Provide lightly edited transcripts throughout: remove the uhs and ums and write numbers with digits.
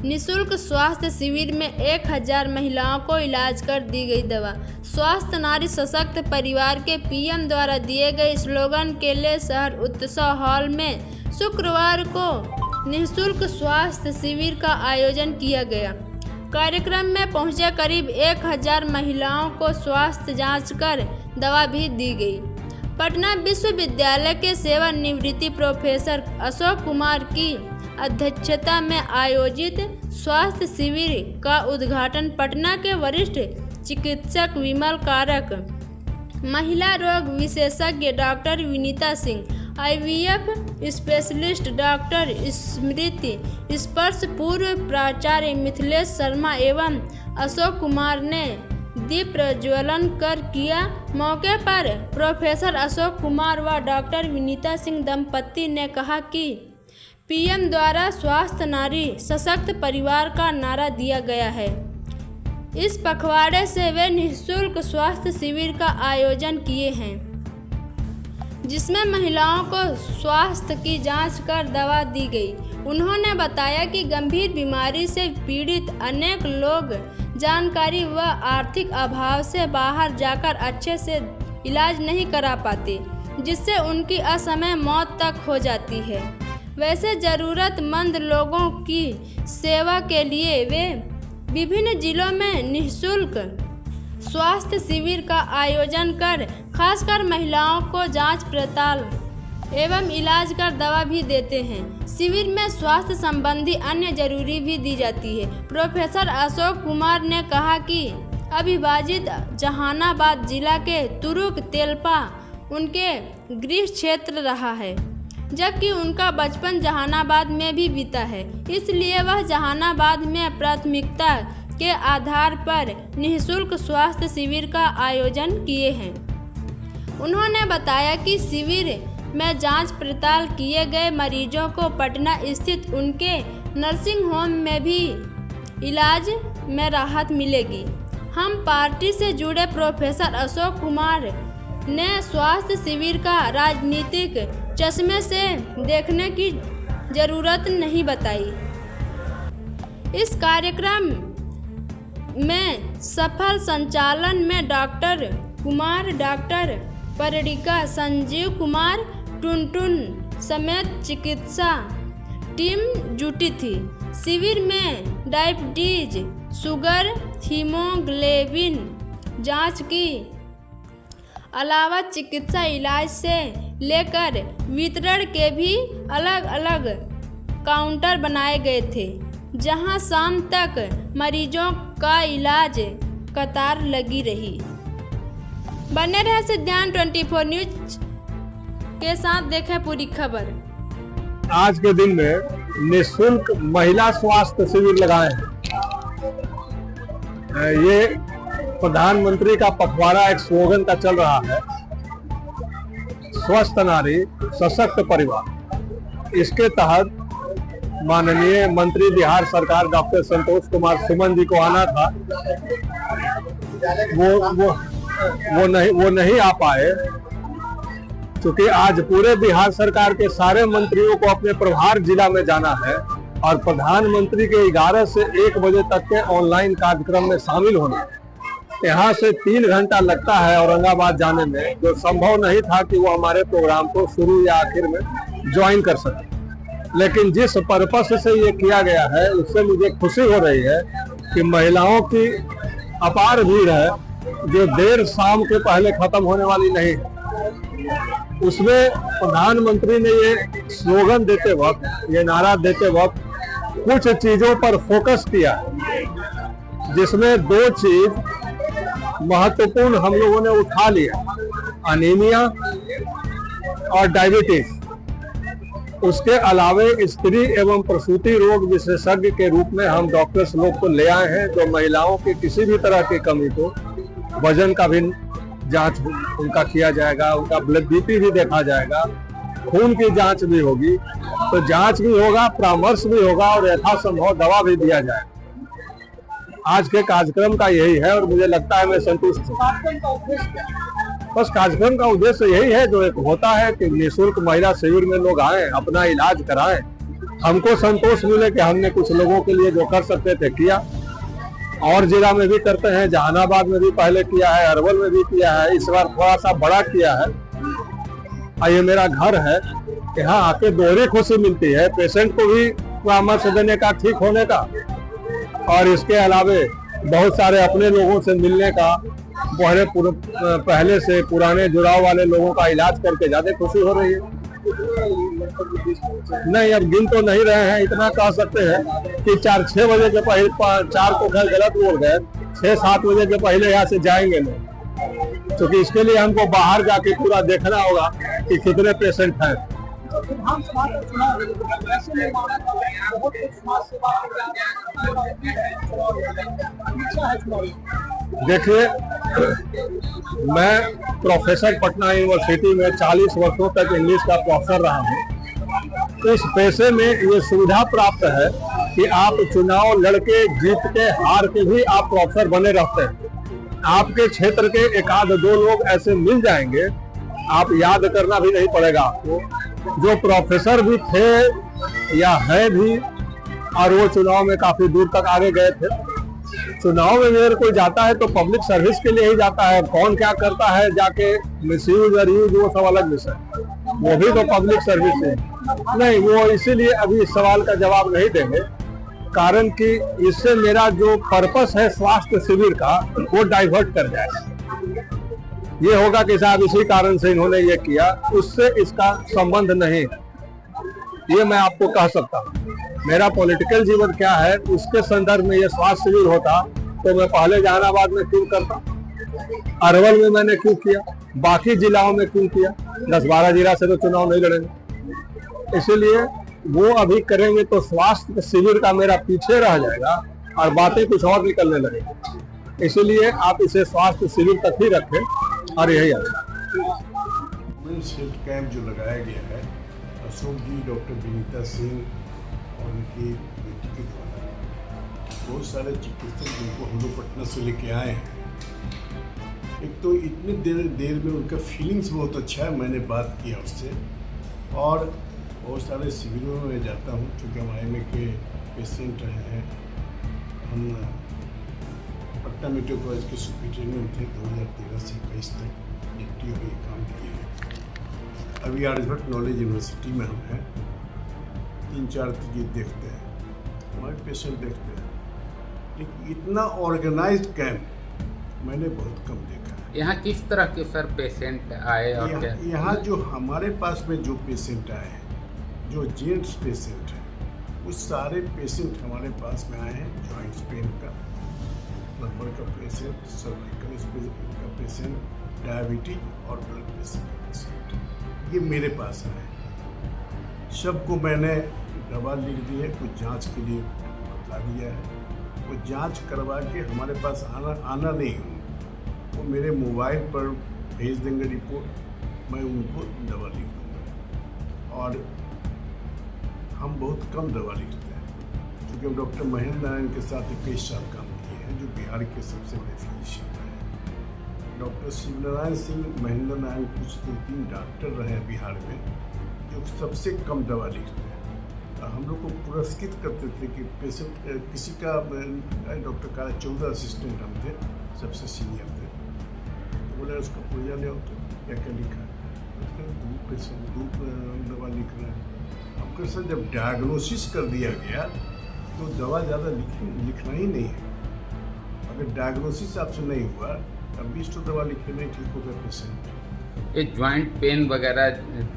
निःशुल्क स्वास्थ्य शिविर में 1000 महिलाओं को इलाज कर दी गई दवा। स्वास्थ्य नारी सशक्त परिवार के पीएम द्वारा दिए गए स्लोगन के लिए शहर उत्सव हॉल में शुक्रवार को निःशुल्क स्वास्थ्य शिविर का आयोजन किया गया। कार्यक्रम में पहुंचे करीब 1000 महिलाओं को स्वास्थ्य जांच कर दवा भी दी गई। पटना विश्वविद्यालय के सेवानिवृत्त प्रोफेसर अशोक कुमार की अध्यक्षता में आयोजित स्वास्थ्य शिविर का उद्घाटन पटना के वरिष्ठ चिकित्सक विमल कारक, महिला रोग विशेषज्ञ doctor Vinita Singh, IVF specialist doctor Smriti Sparsh, पूर्व प्राचार्य मिथिलेश शर्मा एवं अशोक कुमार ने दीप प्रज्वलन कर किया। मौके पर प्रोफेसर अशोक कुमार व डॉक्टर विनीता सिंह दंपति ने कहा कि पीएम द्वारा स्वास्थ्य नारी सशक्त परिवार का नारा दिया गया है। इस पखवाड़े से वे निःशुल्क स्वास्थ्य शिविर का आयोजन किए हैं, जिसमें महिलाओं को स्वास्थ्य की जांच कर दवा दी गई। उन्होंने बताया कि गंभीर बीमारी से पीड़ित अनेक लोग जानकारी व आर्थिक अभाव से बाहर जाकर अच्छे से इलाज नहीं करा पाते, जिससे उनकी असमय मौत तक हो जाती है। वैसे ज़रूरतमंद लोगों की सेवा के लिए वे विभिन्न जिलों में निःशुल्क स्वास्थ्य शिविर का आयोजन कर खासकर महिलाओं को जांच पड़ताल एवं इलाज कर दवा भी देते हैं। शिविर में स्वास्थ्य संबंधी अन्य जरूरी भी दी जाती है। प्रोफेसर अशोक कुमार ने कहा कि अविभाजित जहानाबाद जिला के तुरुक तेलपा उनके गृह क्षेत्र रहा है, जबकि उनका बचपन जहानाबाद में भी बीता है, इसलिए वह जहानाबाद में प्राथमिकता के आधार पर निःशुल्क स्वास्थ्य शिविर का आयोजन किए हैं। उन्होंने बताया कि शिविर में जांच पड़ताल किए गए मरीजों को पटना स्थित उनके नर्सिंग होम में भी इलाज में राहत मिलेगी। हम पार्टी से जुड़े प्रोफेसर अशोक कुमार ने स्वास्थ्य शिविर का राजनीतिक चश्मे से देखने की जरूरत नहीं बताई। इस कार्यक्रम में सफल संचालन में डॉक्टर कुमार, डॉक्टर परिणिका, संजीव कुमार, टुनटुन समेत चिकित्सा टीम जुटी थी। शिविर में डायबिटीज, शुगर, हीमोग्लोबिन जांच की अलावा चिकित्सा इलाज से लेकर वितरण के भी अलग अलग काउंटर बनाए गए थे, जहां शाम तक मरीजों का इलाज कतार लगी रही। बने रहे सिद्धांत 24 न्यूज के साथ, देखें पूरी खबर। आज के दिन में निःशुल्क महिला स्वास्थ्य शिविर लगाए हैं। ये प्रधानमंत्री का पखवाड़ा एक स्लोगन का चल रहा है, स्वस्थ नारी सशक्त परिवार। इसके तहत माननीय मंत्री बिहार सरकार डॉक्टर संतोष कुमार सुमन जी को आना था, वो नहीं आ पाए, क्योंकि आज पूरे बिहार सरकार के सारे मंत्रियों को अपने प्रभार जिला में जाना है और प्रधानमंत्री के 11 से 1 बजे तक के ऑनलाइन कार्यक्रम में शामिल होना है। यहाँ से 3 घंटा लगता है औरंगाबाद जाने में, जो संभव नहीं था कि वो हमारे प्रोग्राम को शुरू या आखिर में ज्वाइन कर सके। लेकिन जिस पर्पस से ये किया गया है, उससे मुझे खुशी हो रही है कि महिलाओं की अपार भीड़ है, जो देर शाम के पहले खत्म होने वाली नहीं है। उसमें प्रधानमंत्री ने ये स्लोगन देते वक्त, ये नारा देते वक्त कुछ चीजों पर फोकस किया, जिसमें 2 चीज महत्वपूर्ण हम लोगों ने उठा लिया, अनीमिया और डायबिटीज। उसके अलावे स्त्री एवं प्रसूति रोग विशेषज्ञ के रूप में हम डॉक्टर्स लोग को ले आए हैं, जो महिलाओं की किसी भी तरह की कमी को, वजन का भी जांच उनका किया जाएगा, उनका ब्लड BP भी देखा जाएगा, खून की जांच भी होगी, तो जांच भी होगा, परामर्श भी होगा और यथासंभव दवा भी दिया जाएगा। आज के कार्यक्रम का यही है और मुझे लगता है मैं संतुष्ट हूँ। बस कार्यक्रम का उद्देश्य यही है, जो एक होता है कि निःशुल्क महिला शिविर में लोग आए, अपना इलाज कराएं हमको संतोष मिले कि हमने कुछ लोगों के लिए जो कर सकते थे किया। और जिला में भी करते हैं, जहानाबाद में भी पहले किया है, अरवल में भी किया है, इस बार थोड़ा सा बड़ा किया है। और ये मेरा घर है, यहाँ आके दोहरी खुशी मिलती है, पेशेंट को भी परामर्श देने का, ठीक होने का, और इसके अलावे बहुत सारे अपने लोगों से मिलने का, पहले से पुराने जुड़ाव वाले लोगों का इलाज करके ज्यादा खुशी हो रही है। नहीं, अब गिन तो नहीं रहे हैं, इतना कह सकते हैं कि 4-6 बजे के पहले, 4 को खैर गलत बोल गए, 6-7 बजे के पहले यहाँ से जाएंगे नहीं, क्योंकि इसके लिए हमको बाहर जाके पूरा देखना होगा कि कितने पेशेंट हैं। देखिए, मैं प्रोफेसर पटना यूनिवर्सिटी में 40 वर्षों तक इंग्लिश का प्रोफेसर रहा हूँ। इस पेशे में ये सुविधा प्राप्त है कि आप चुनाव लड़के, जीत के, हार के भी आप प्रोफेसर बने रहते हैं। आपके क्षेत्र के 1-2 लोग ऐसे मिल जाएंगे, आप याद करना भी नहीं पड़ेगा आपको, जो प्रोफेसर भी थे या है भी, और वो चुनाव में काफी दूर तक आगे गए थे। चुनाव में अगर कोई जाता है तो पब्लिक सर्विस के लिए ही जाता है। कौन क्या करता है जाके मिसयूज और यूज, वो सब अलग विषय, वो भी तो पब्लिक सर्विस है। नहीं, वो इसीलिए अभी इस सवाल का जवाब नहीं देंगे, कारण कि इससे मेरा जो पर्पस है स्वास्थ्य शिविर का, वो डाइवर्ट कर जाएगा। ये होगा कि साहब इसी कारण से इन्होंने ये किया, उससे इसका संबंध नहीं, ये मैं आपको कह सकता हूँ। मेरा पॉलिटिकल जीवन क्या है, उसके संदर्भ में ये स्वास्थ्य शिविर होता तो मैं पहले जहानाबाद में क्यों करता, अरवल में मैंने क्यों किया, बाकी जिलाओं में क्यों किया। 10-12 जिला से तो चुनाव नहीं लड़ेंगे, इसीलिए वो अभी करेंगे तो स्वास्थ्य शिविर का मेरा पीछे रह जाएगा और बातें कुछ और निकलने लगेगी। इसीलिए आप इसे स्वास्थ्य शिविर तक ही रखें, और यही अच्छा हेल्थ कैंप जो लगाया गया है अशोक जी, डॉक्टर विनीता सिंह और उनकी बेटी के द्वारा, बहुत सारे चिकित्सक जिनको हम लोग पटना से लेके आए हैं। एक तो इतनी देर में उनका फीलिंग्स बहुत अच्छा है, मैंने बात किया उससे, और बहुत सारे शिविरों में जाता हूँ, चूँकि हम IMA के पेशेंट रहे हैं। हम पटना मेडिकल कॉलेज के सुपरिटेंडेंट थे 2013 से 21 तक, डिप्टी और ये काम किए हैं। अभी आर्यभट्ट नॉलेज यूनिवर्सिटी में हम हैं। 3-4 चीज़ें देखते हैं, हमारे पेशेंट देखते हैं, लेकिन इतना ऑर्गेनाइज्ड कैंप मैंने बहुत कम देखा है। यहाँ किस तरह के सर पेशेंट आए और यहाँ जो हमारे पास में जो पेशेंट आए हैं, जो जेंट्स पेशेंट हैं, वो सारे पेशेंट हमारे पास में आए हैं। जॉइंट्स पेन का, नंबर का पेशेंट, सर्वाइकल का पेशेंट, डायबिटीज और ब्लड प्रेशर का पेशेंट, ये मेरे पास आए हैं। सबको मैंने दवा लिख दी है, कुछ जांच के लिए बता दिया है। वो जांच करवा के हमारे पास आना नहीं हूँ, वो मेरे मोबाइल पर भेज देंगे रिपोर्ट, मैं उनको दवा लिख दूँगा। और हम बहुत कम दवा लिखते हैं, क्योंकि हम डॉक्टर महेंद्र नारायण के साथ 21 साल काम किए हैं, जो बिहार के सबसे बड़े फिजिशियन हैं। डॉक्टर शिवनारायण सिंह, महेंद्र नारायण, कुछ 2-3 डॉक्टर रहे हैं बिहार में जो सबसे कम दवा लिखते हैं। हम लोग को पुरस्कृत करते थे कि पेशेंट किसी का, डॉक्टर का 14 असिस्टेंट हम थे, सबसे सीनियर थे, तो बोले उसका पुर्जा ले आओ, तो क्या लिखा है, 2 पेशेंट 2 दवा लिख रहे हैं। हमको सर जब डायग्नोसिस कर दिया गया तो दवा ज़्यादा लिखना ही नहीं है। अगर डायग्नोसिस आपसे नहीं हुआ तब 20 तो दवा लिखे नहीं ठीक होगा पेशेंट। ये ज्वाइंट पेन वगैरह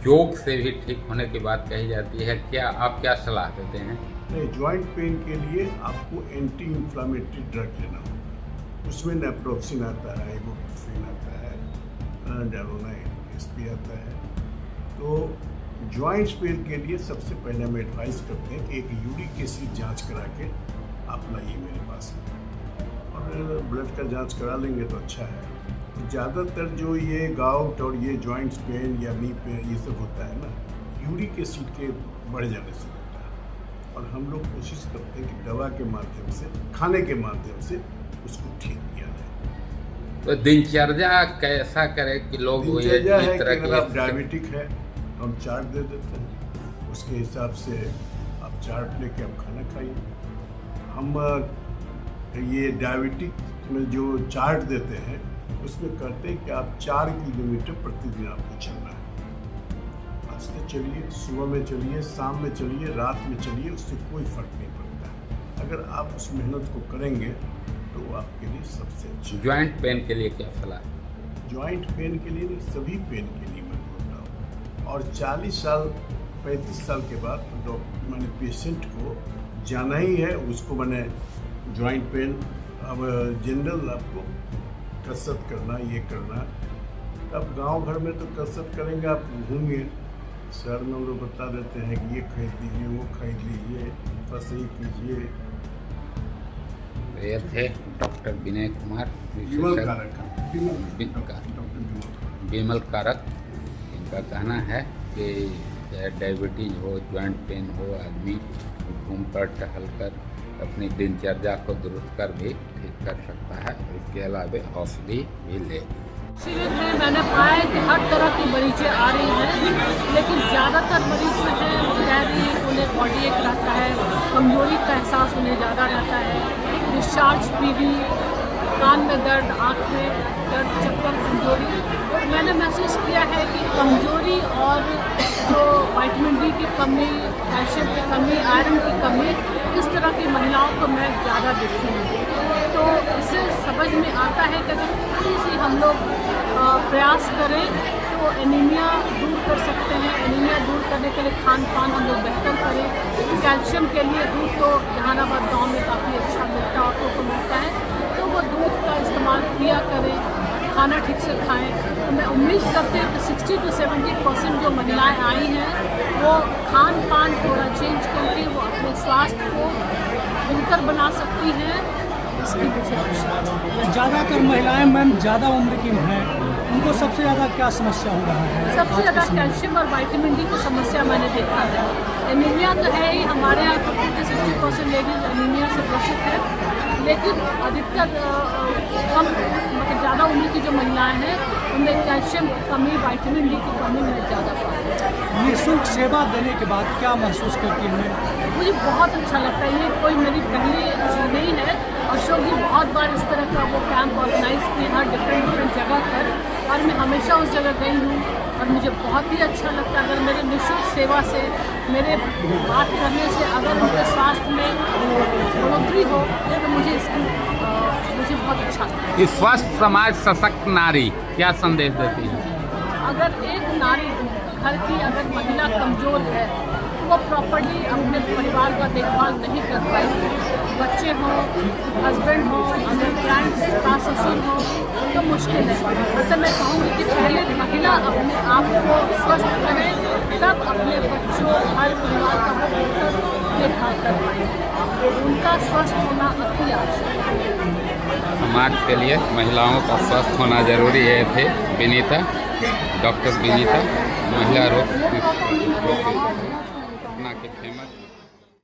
योग से भी ठीक होने की बात कही जाती है, क्या आप क्या सलाह देते हैं? नहीं, ज्वाइंट पेन के लिए आपको एंटी इन्फ्लामेटरी ड्रग लेना होगा। उसमें नेप्रोक्सिन आता है, इबुप्रोफेन आता है, डालोनाइन एसपी आता है। तो ज्वाइंट्स पेन के लिए सबसे पहले हम एडवाइस करते हैं कि एक यूरिक एसिड जांच करा के आप लाइए मेरे पास में, और ब्लड का जांच करा लेंगे तो अच्छा है। ज़्यादातर जो ये गाउट और ये जॉइंट्स पेन या नी पेन ये सब होता है ना, यूरिक एसिड के बढ़ जाने से होता है। और हम लोग कोशिश करते हैं कि दवा के माध्यम से, खाने के माध्यम से उसको ठीक किया जाए। तो दिनचर्या कैसा करें कि लोग दिनचर्या है कि अगर आप डायबिटिक है तो हम चार्ट दे देते हैं, उसके हिसाब से आप चार्ट लेके आप खाना खाइए। हम ये डायबिटिक में जो चार्ट देते हैं उसमें कहते हैं कि आप 4 किलोमीटर प्रतिदिन आपको चलना है। आज से चलिए, सुबह में चलिए, शाम में चलिए, रात में चलिए, उससे कोई फर्क नहीं पड़ता। अगर आप उस मेहनत को करेंगे तो वो आपके लिए सबसे अच्छा। जॉइंट पेन के लिए क्या सलाह? जॉइंट पेन के लिए नहीं, सभी पेन के लिए मैं बोल रहा हूँ। और 40 साल 35 साल के बाद मैंने पेशेंट को जाना ही है, उसको मैंने जॉइंट पेन, अब जनरल आपको कसरत करना, ये करना। अब गांव घर में तो कसरत करेंगे, आप घूमिए, शहर में हम लोग बता देते हैं कि ये खरीद लीजिए, वो खरीद लीजिए, बस यही कीजिए। ये थे डॉक्टर विनय कुमार, विमल कारक। इनका कहना है कि डायबिटीज हो, जॉइंट पेन हो, आदमी घूमकर टहलकर अपनी दिनचर्या को दुरुस्त कर भी ठीक कर सकता है। इसके अलावा औषधि भी ले। शिविर में मैंने पाया कि हर तरह की मरीजें आ रही हैं, लेकिन ज़्यादातर मरीज जो हैं वो कह रही हैं कि उन्हें बॉडी एक रहता है, कमजोरी का एहसास उन्हें ज़्यादा रहता है, डिस्चार्ज पीवी, कान में दर्द, आँख में दर्द, चक्कर, कमजोरी। मैंने महसूस किया है कि कमजोरी और जो विटामिन डी की कमी, कैल्शियम की कमी, आयरन की कमी, इस तरह की महिलाओं को मैं ज़्यादा देखती हूँ। तो इससे समझ में आता है कि अगर थोड़ी सी हम लोग प्रयास करें तो एनीमिया दूर कर सकते हैं। एनीमिया दूर करने के लिए खान पान हम लोग बेहतर करें। कैल्शियम के लिए दूध तो जहानाबाद गांव में काफ़ी अच्छा मिलता है, औरतों को मिलता है, तो वो दूध का इस्तेमाल किया करें, खाना ठीक से खाएं। तो मैं उम्मीद करती हूँ कि 60 से 70% जो महिलाएं आई हैं वो खान पान थोड़ा चेंज करके वो अपने स्वास्थ्य को बेहतर बना सकती हैं। इसकी मुझे ज़्यादातर महिलाएं मैम ज़्यादा उम्र की हैं, उनको सबसे ज़्यादा क्या समस्या हो रहा है? सबसे ज़्यादा कैल्शियम और विटामिन डी की समस्या मैंने देखा है। एनीमिया तो है ही, हमारे यहाँ 50 से 60% लेडीज एनीमिया से ग्रसित है, लेकिन अधिकतर कम मतलब ज़्यादा उम्र की जो महिलाएं हैं उनमें कैल्शियम की कमी, विटामिन डी की कमी में ज़्यादा पाई है। निःशुल्क सेवा देने के बाद क्या महसूस करती हैं? मुझे बहुत अच्छा लगता है। ये कोई मेरी पहली चीज़ नहीं है। अशोक जी बहुत बार इस तरह का वो कैंप ऑर्गेनाइज किए हैं डिफरेंट जगह पर, और मैं हमेशा उस जगह गई हूँ और मुझे बहुत ही अच्छा लगता है। अगर मेरे निःशुल्क सेवा से, मेरे बात करने से अगर उनके स्वास्थ्य में बढ़ोतरी हो तो मुझे बहुत अच्छा लगता है। स्वस्थ समाज सशक्त नारी क्या संदेश देती है? अगर एक नारी घर की अगर महिला कमज़ोर है तो वो प्रॉपर्ली अपने परिवार का देखभाल नहीं कर पाएगी। बच्चे हों, हस्बैंड हों, अगर क्लाइंट्स सास ससुर हों तो मुश्किल है। मतलब मैं कहूँगी कि पहले महिला अपने आप को स्वस्थ करे, तब अपने बच्चों, हर परिवार का बेहतर देखभाल कर पाएंगे। उनका स्वस्थ होना अति आवश्यक है। समाज के लिए महिलाओं का स्वस्थ होना जरूरी है। थे विनीता, डॉक्टर विनीता, महिला रोग